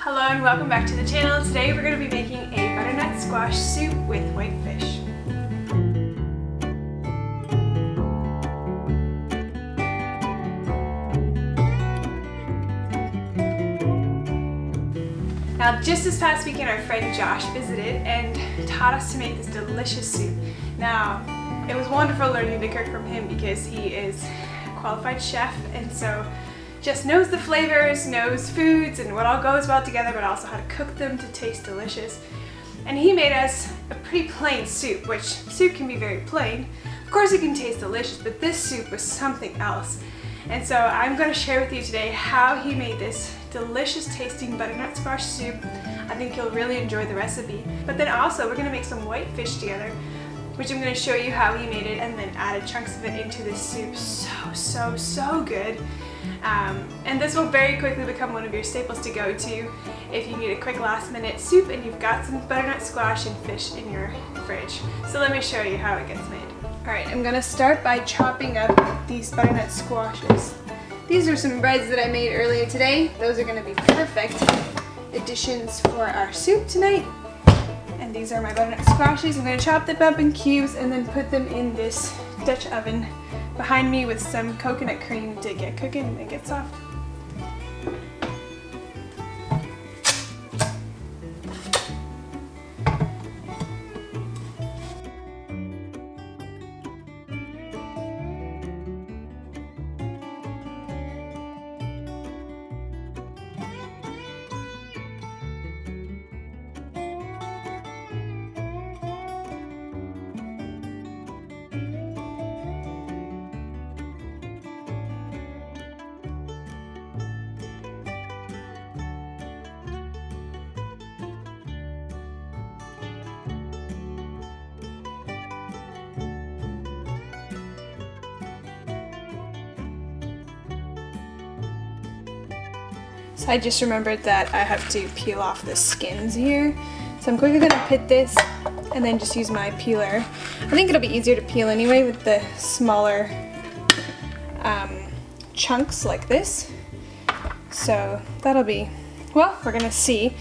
Hello and welcome back to the channel. Today we're going to be making a butternut squash soup with white fish. Now just this past weekend our friend Josh visited and taught us to make this delicious soup. Now it was wonderful learning to cook from him because he is a qualified chef and so just knows the flavors, knows foods and what all goes well together, but also how to cook them to taste delicious. And he made us a pretty plain soup, which soup can be very plain. Of course it can taste delicious, but this soup was something else. And so I'm going to share with you today how he made this delicious tasting butternut squash soup. I think you'll really enjoy the recipe. But then also we're going to make some white fish together, which I'm going to show you how he made it and then added chunks of it into this soup. So good. And this will very quickly become one of your staples to go to if you need a quick last minute soup and you've got some butternut squash and fish in your fridge. So let me show you how it gets made. Alright, I'm going to start by chopping up these butternut squashes. These are some breads that I made earlier today. Those are going to be perfect additions for our soup tonight. And these are my butternut squashes. I'm going to chop them up in cubes and then put them in this Dutch oven behind me with some coconut cream to get cooking and get soft. So I just remembered that I have to peel off the skins here. So I'm quickly gonna pit this and then just use my peeler. I think it'll be easier to peel anyway with the smaller chunks like this. So that'll be, well, we're gonna see.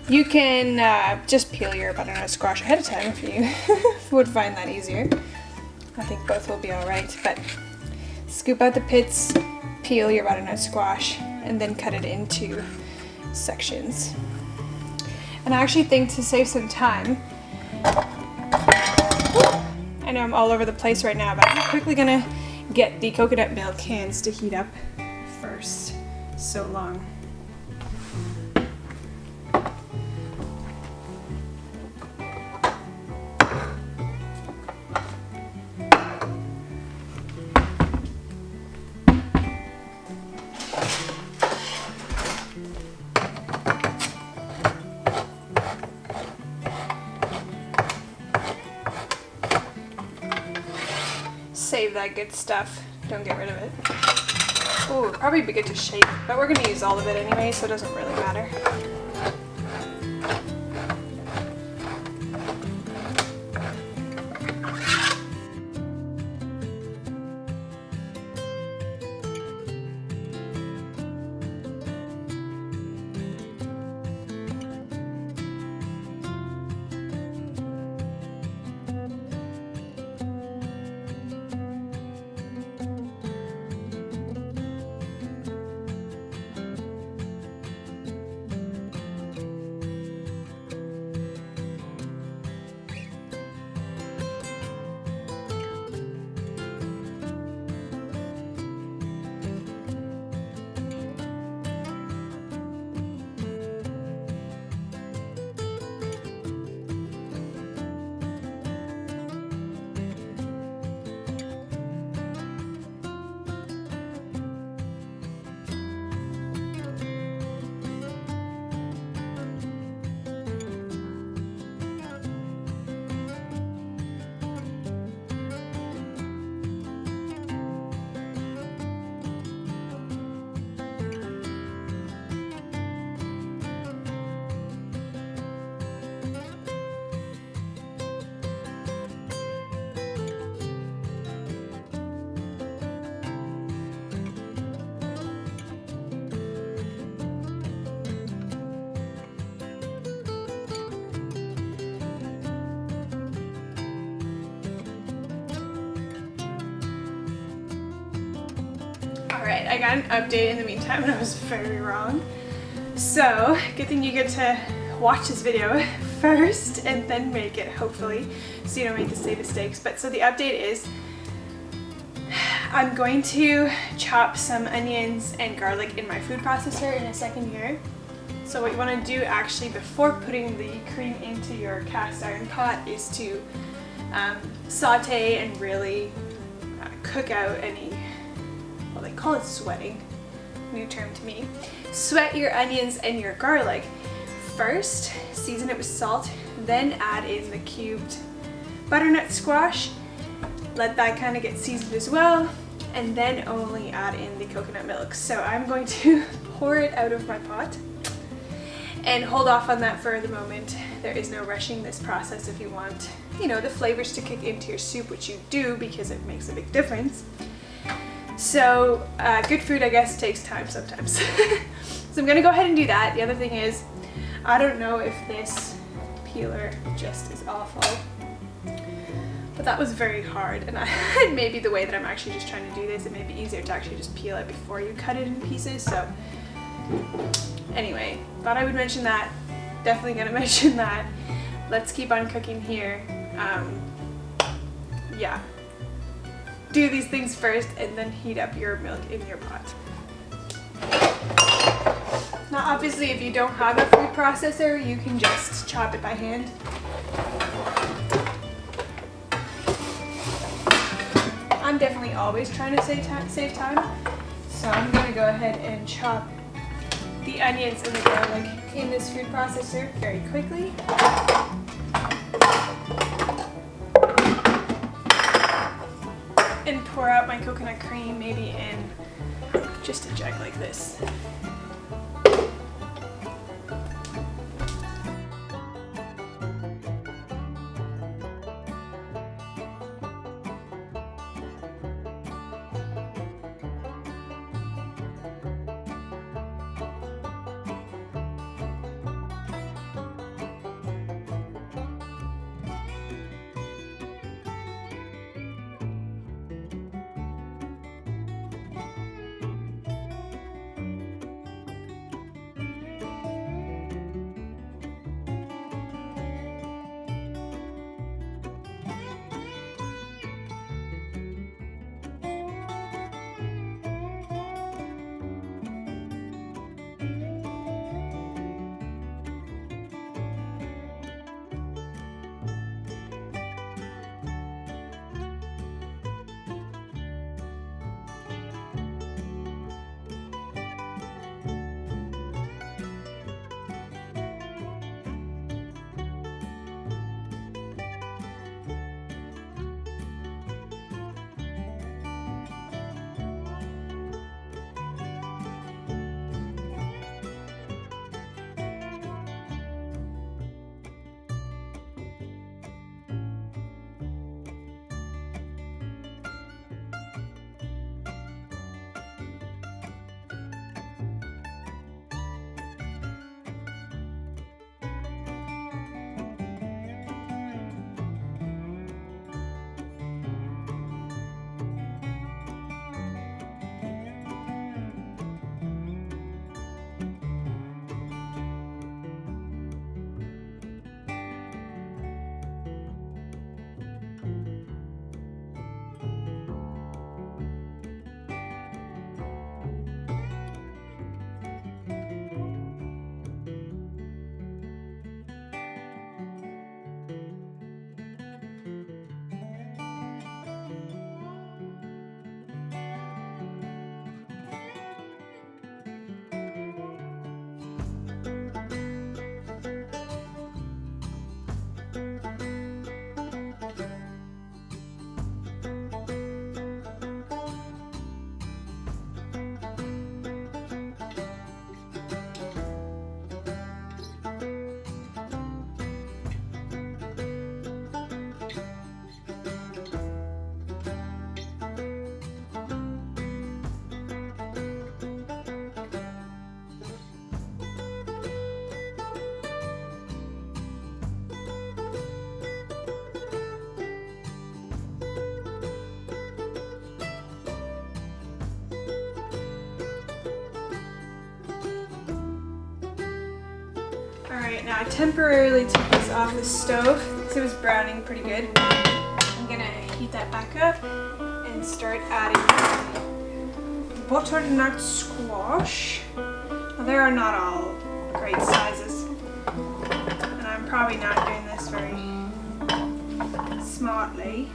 You can just peel your butternut squash ahead of time if you would find that easier. I think both will be alright, but scoop out the pits, peel your butternut squash, and then cut it into sections. And I actually think to save some time, I know I'm all over the place right now, but I'm quickly gonna get the coconut milk cans to heat up first. So long. Save that good stuff. Don't get rid of it. Ooh, it'd probably be good to shake, but we're gonna use all of it anyway, so it doesn't really matter. Alright, I got an update in the meantime and I was very wrong. So, good thing you get to watch this video first and then make it, hopefully, so you don't make the same mistakes. But so the update is I'm going to chop some onions and garlic in my food processor in a second here. So what you want to do actually before putting the cream into your cast iron pot is to saute and really cook out any, well, they call it sweating, new term to me. Sweat your onions and your garlic. First, season it with salt, then add in the cubed butternut squash. Let that kind of get seasoned as well, and then only add in the coconut milk. So I'm going to pour it out of my pot and hold off on that for the moment. There is no rushing this process if you want, you know, the flavors to kick into your soup, which you do because it makes a big difference. So good food, I guess, takes time sometimes. So I'm gonna go ahead and do that. The other thing is, I don't know if this peeler just is awful, but that was very hard, and maybe the way that I'm actually just trying to do this, it may be easier to actually just peel it before you cut it in pieces. So anyway, thought I would mention that. Definitely gonna mention that. Let's keep on cooking here. Yeah, do these things first and then heat up your milk in your pot. Now obviously if you don't have a food processor, you can just chop it by hand. I'm definitely always trying to save time, so I'm going to go ahead and chop the onions and the garlic in this food processor very quickly. And pour out my coconut cream maybe in just a jug like this. Alright, now I temporarily took this off the stove because it was browning pretty good. I'm gonna heat that back up and start adding butternut squash. Now, they are not all great sizes, and I'm probably not doing this very smartly.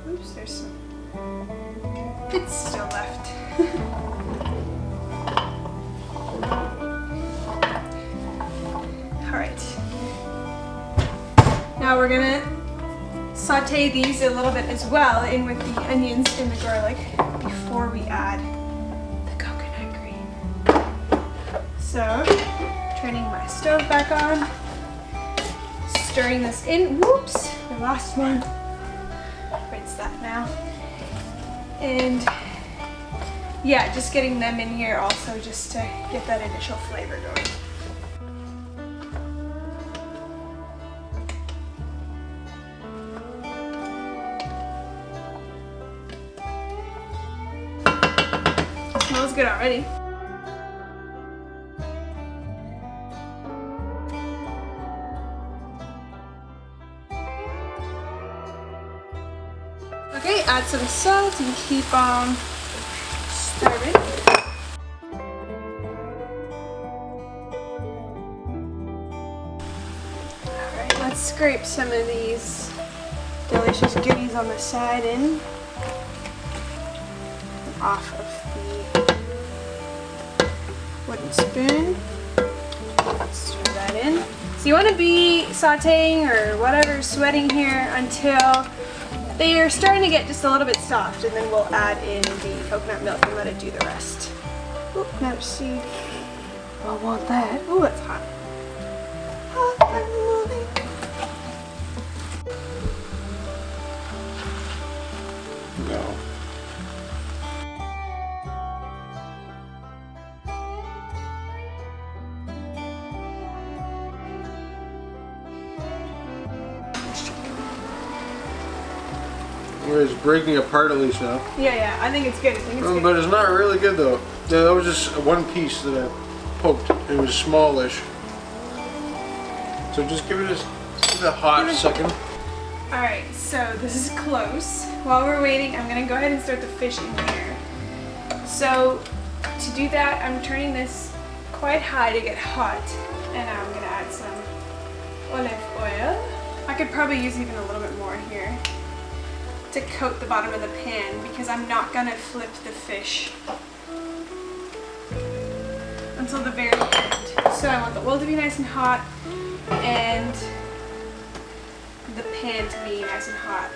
Oops, there's some bits still left. Alright. Now we're gonna saute these a little bit as well in with the onions and the garlic before we add the coconut cream. So, turning my stove back on, stirring this in. Whoops, I lost one. Rinse that now. And yeah, just getting them in here also just to get that initial flavor going. Smells good already. Okay, add some salt and keep on stirring. Alright, let's scrape some of these delicious goodies on the side in. Off of the wooden spoon. Stir that in. So you want to be sauteing or whatever, sweating here until they are starting to get just a little bit soft, and then we'll add in the coconut milk and let it do the rest. Oop, now see. I want that. Oh, that's hot. Hot and moving. No. It's breaking apart at least now. Yeah, I think it's good. I think it's good. But it's not really good though. Yeah, that was just one piece that I poked. It was smallish. So just give it a hot second. Alright, so this is close. While we're waiting, I'm going to go ahead and start the fish in here. So to do that, I'm turning this quite high to get hot. And now I'm going to add some olive oil. I could probably use even a little bit more here to coat the bottom of the pan because I'm not going to flip the fish until the very end. So I want the oil to be nice and hot and the pan to be nice and hot.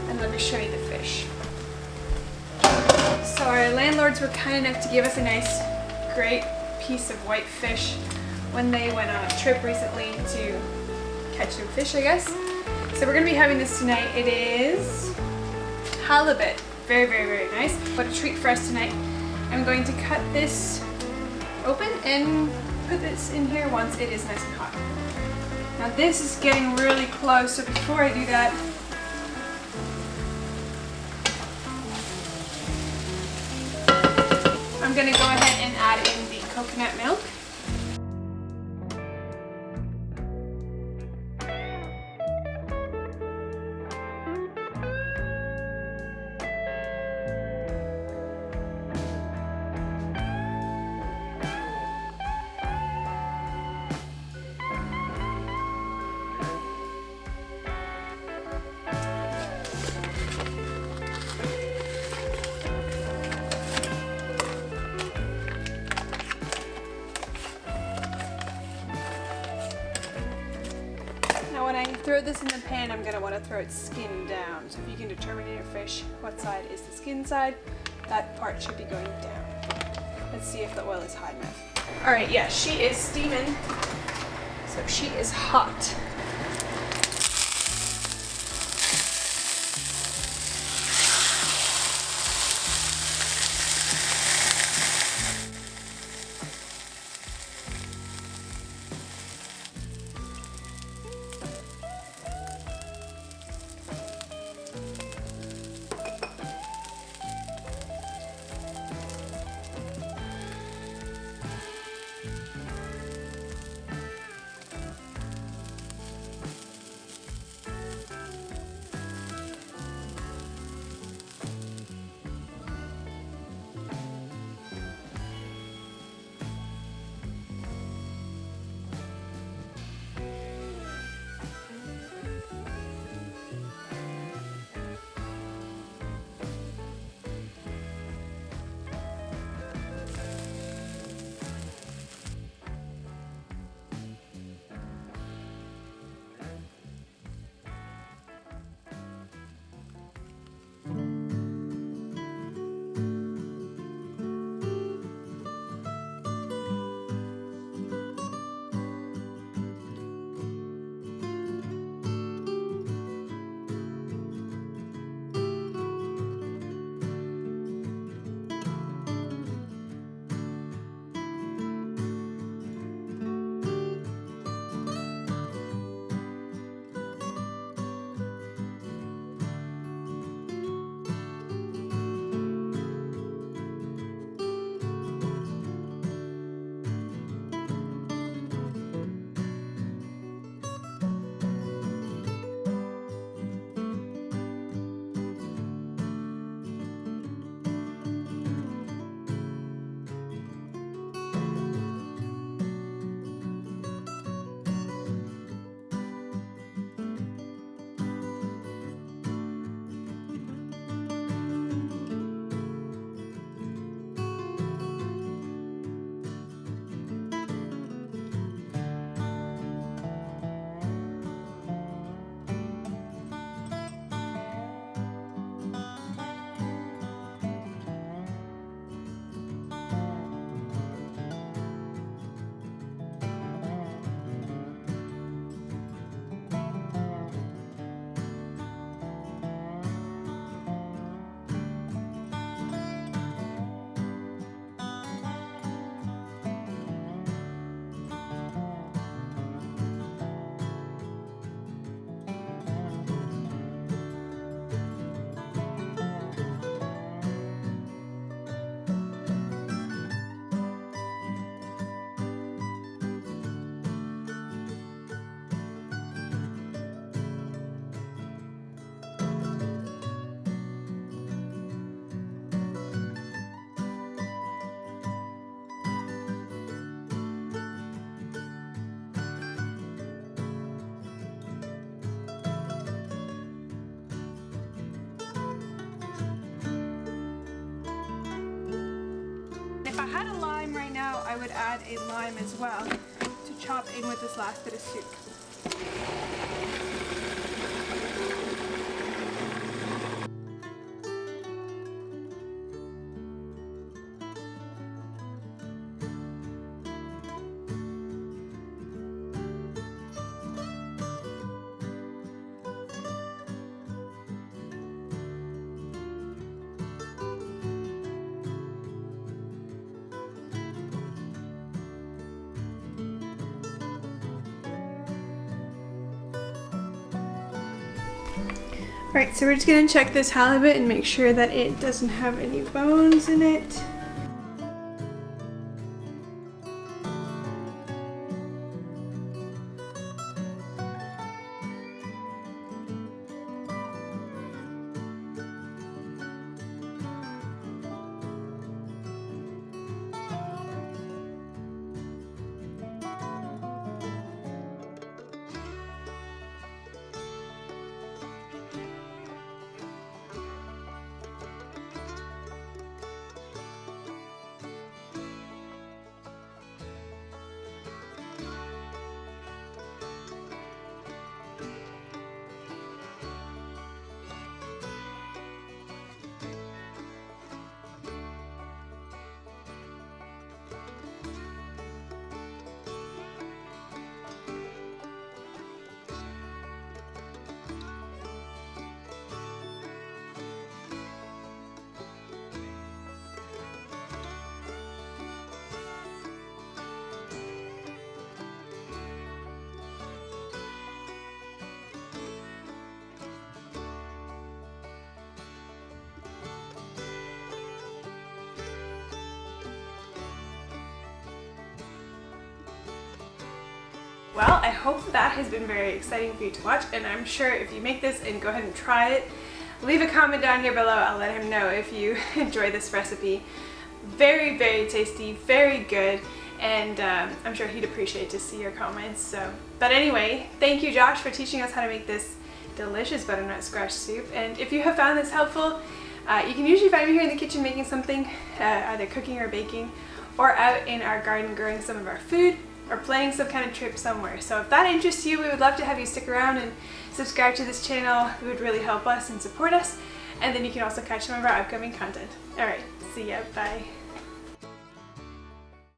And let me show you the fish. So our landlords were kind enough to give us a nice, great piece of white fish when they went on a trip recently to catch some fish, I guess. So we're going to be having this tonight. It is halibut. Very, very, very nice. What a treat for us tonight. I'm going to cut this open and put this in here once it is nice and hot. Now this is getting really close, so before I do that, I'm going to go ahead and add in the coconut milk. When I throw this in the pan, I'm going to want to throw its skin down. So if you can determine in your fish what side is the skin side, that part should be going down. Let's see if the oil is hot enough. Alright, yeah, she is steaming. So she is hot. I had a lime right now, I would add a lime as well to chop in with this last bit of soup. Alright, so we're just going to check this halibut and make sure that it doesn't have any bones in it. Well, I hope that has been very exciting for you to watch, and I'm sure if you make this and go ahead and try it, leave a comment down here below. I'll let him know if you enjoy this recipe. Very, very tasty, very good, and I'm sure he'd appreciate to see your comments. But anyway, thank you, Josh, for teaching us how to make this delicious butternut squash soup. And if you have found this helpful, you can usually find me here in the kitchen making something, either cooking or baking, or out in our garden growing some of our food, or planning some kind of trip somewhere. So if that interests you, we would love to have you stick around and subscribe to this channel. It would really help us and support us. And then you can also catch some of our upcoming content. Alright, see ya, bye.